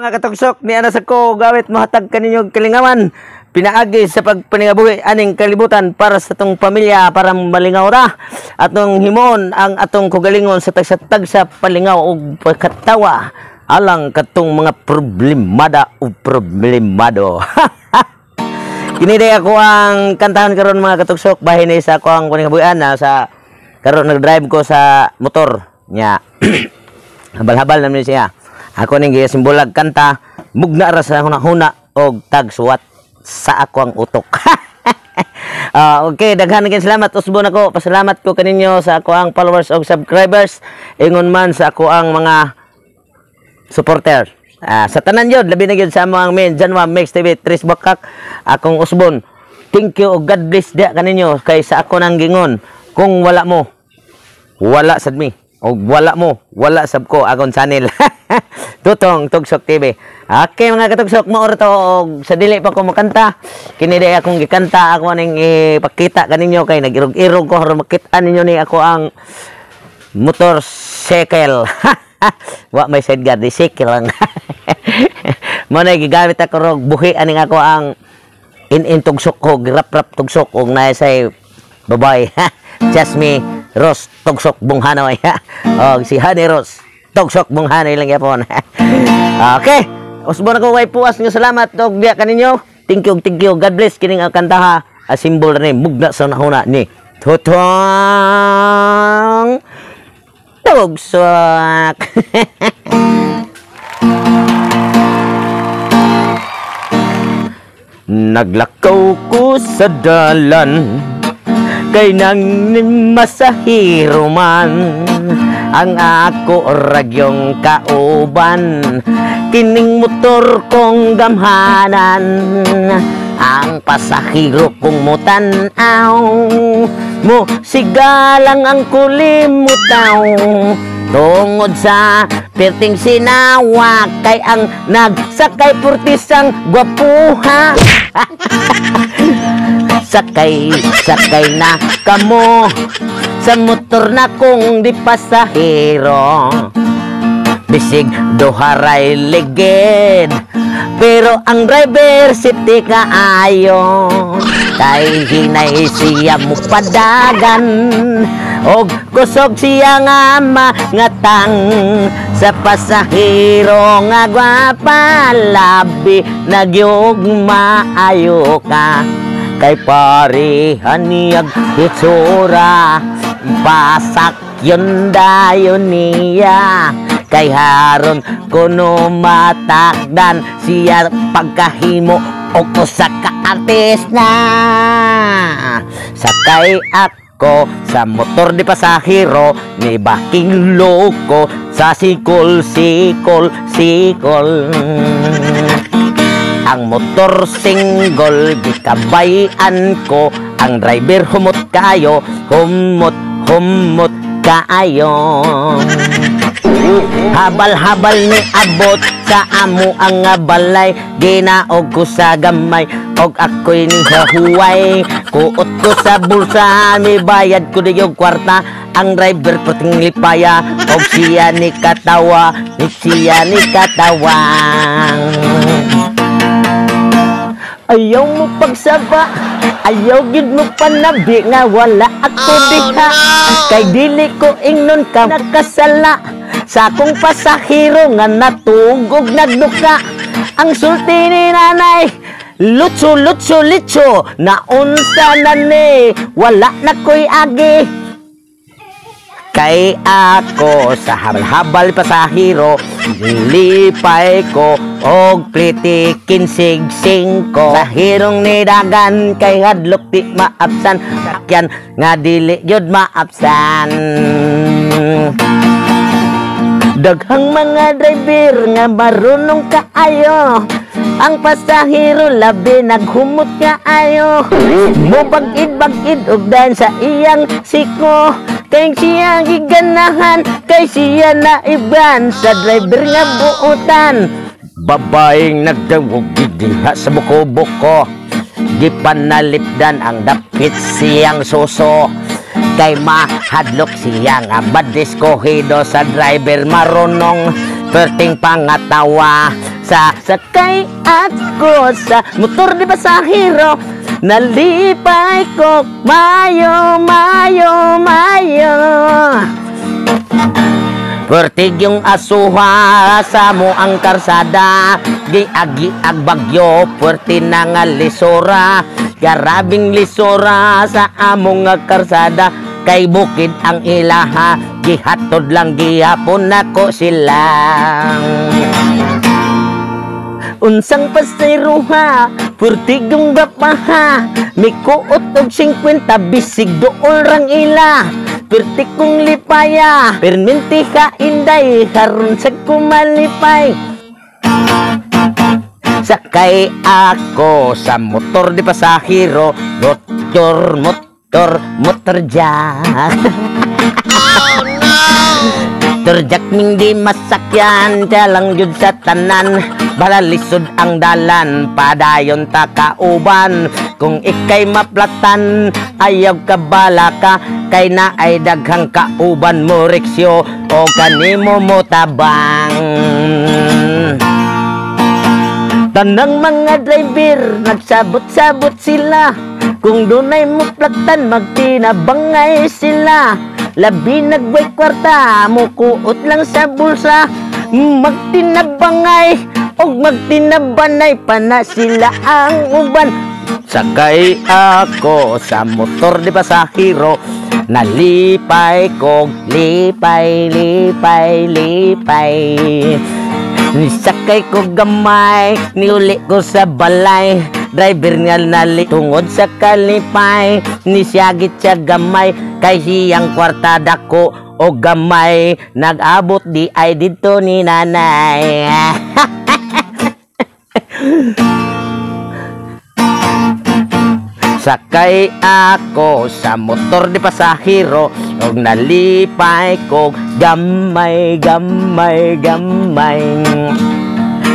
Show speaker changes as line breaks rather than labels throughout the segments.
mga katugsok, ni anas ako gawit mahatag kaninyo kalingawan. Pinaagi sa pagpaningabuhi aning kalibutan para sa tong pamilya para malingaw ra. Atong himon ang atong kugalingon sa tagsatag sa palingaw ug pagkatawa alang katong mga problemada o problemado. Kini day ako ang kantahan karon mga katugsok bahin ni sa ako ang paningabuhian na sa karon nag-drive ko sa motor nya. Habal-habal naman siya. Ako ning gisimbulag kanta mugna ra sa hunahuna og tagsuwat sa ako ang utok. Okay, daghan kay salamat usbon ako. Pasalamat ko kaninyo sa ako ang followers og subscribers ingon man sa ako ang mga supporter. Sa tanan yun, labi na yun sa mga men Janwa Mix TV Tris Bakak akong usbon. Thank you og God bless dia kaninyo kay sa ako nang gingon kung wala mo wala sad mi og wala mo wala sab ko akong channel. Tutong Tugsok TV. Okay mga katugsok, maor to og sa dili pa ko makanta. Kini day akong gikanta ako ning ipakita kaninyo kay nagirog-irog ko aron makita ninyo ni ako ang motorcycle. Wa may side guard, cycle lang. Mo na gigamit ako rog buhi aning ako ang in tugsok ko, rap tugsok og naay say babay. Jasmine Rose Tugsok Bunghanoy. Og si Honey Rose Tugsok Bunghanoy lang yapon. Okay, usbon ako way puas nga salamat og diya kaninyo. Thank you, God bless kining ang kantaha a symbol ni mugna sa nahuna ni Tutong Tugsok. Naglakaw ko sa dalan kay nang masahiro man ang ako ragyong kauban kining motor kong gamhanan ang pasahiro kong mutanaw mo sigalang ang kulimutaw tungod sa perting sinawa kay ang nagsakay purtisang gwapuha. Sakay na kamo sa motor na kong di pasahero bisig doharay ligid pero ang driver safety kaayo kay hinay siya mo padagan og kusog siya nga mangatang sa pasahero nga gwapa labi nagyog maayo ka kay parehan niyag hitsura pasak yun dayon niya kay haron kuno matakdan siya pagkahimo o sa ka-artist na sakay ako sa motor di pasahero ni baking loko sa sikol ang motor single gikabayan ko ang driver humot kayo humot kaayo habal ni abot sa amo ang balay ginaog ko sa gamay og ako'y ning hahuway kuot ko sa bulsa may bayad ko diyog kwarta ang driver puting lipaya og siya ni katawa ayaw mo pagsaba ayaw gid mo panabi nga wala ako diha kay dili ko ingnon ka nakasala sa akong pasahero nga natugog nagduka ang sulti ni nanay lutso naunsa na ni wala na ko'y agi kay ako sa habal pasahero lipay ko og pliti kinsig singko sahirong ni dagan kay hadlok di maapsan sakyan nga dili yun maapsan daghang mga driver nga marunong kaayo ang pasahero labi naghumot kaayo mo bagid og dan sa iyang siko kay siya giganahan kay siya naiban sa driver nga buutan babaeng nagdawog diha sa buko-buko gipanalipdan ang dapit siyang suso kay mahadlok siya nga badiskuhido sa driver marunong perting pangatawa Sakay ako sa motor di pasahero, nalipay ko mayo, mayo, mayo. Pertig yung asuha sa mo ang karsada, giagi ag bagyo, perti na nga lisora. Garabing lisora sa among nga karsada, kay bukid ang ilaha, gihatod lang gihapon nako sila. Unsang pasayruha, pertig yung gapaha, mikuot og 50 bisig dool rang ila. Perti kong lipaya, perminti ka inday, karon sa kumalipay. Sakay ako sa motor di pasahero, motor jack. Oh no! Turjak ming di masakyan, dalang yun sa tanan, balalisod ang dalan, padayon ta kauban. Kung ikay maplatan, ayaw ka bala ka, kay na ay daghang kauban mo reksyo, o kanimo mo tabang. Tanang mga driver, nagsabot-sabot sila, kung dunay maplatan, magtinabangay sila. Labi nagway kwarta, mukuot lang sa bulsa, magtinabangay o magtinabanay pa na sila ang uban. Sakay ako sa motor di pasahero, nalipay ko, lipay, lipay, lipay. Nisakay ko gamay, niuli ko sa balay, driver nga nali tungod sa kalipay, nisyagit siya gamay, kay siyang kwartada ko o gamay, nag-abot di ay dito ni nanay. Sakay ako sa motor di pasahero, og nalipay ko gamay, gamay, gamay.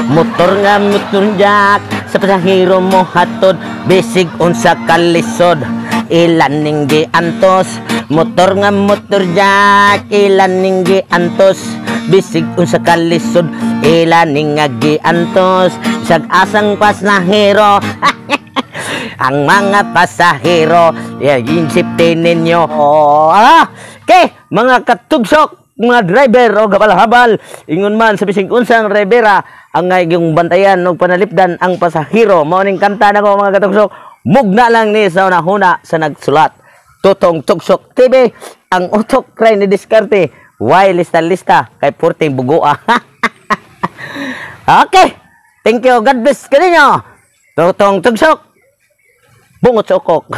Motor nga motor jack, sa pasahero mo hatod, bisig unsa kalisod, ilan ning giantos. Motor nga motor jack, ilan ning giantos, bisig unsa kalisod, ilan ning giantos. Bisag asang pasahero, ang mga pasahero, yung safety ninyo. Okay, mga katugsok, mga driver o gabal-habal, ingon man sa bising unsang ribera, ang yung bantayan o panalipdan ang pasahero. Mauning kanta na ko mga katugsok, mugna lang ni sa unahuna sa nagsulat. Tutong Tugsok TV, ang utok kray ni diskarte, why lista-lista, kay purting bugua. Okay, thank you, God bless ka ninyo. Tutong Tugsok, bungot sa ukok.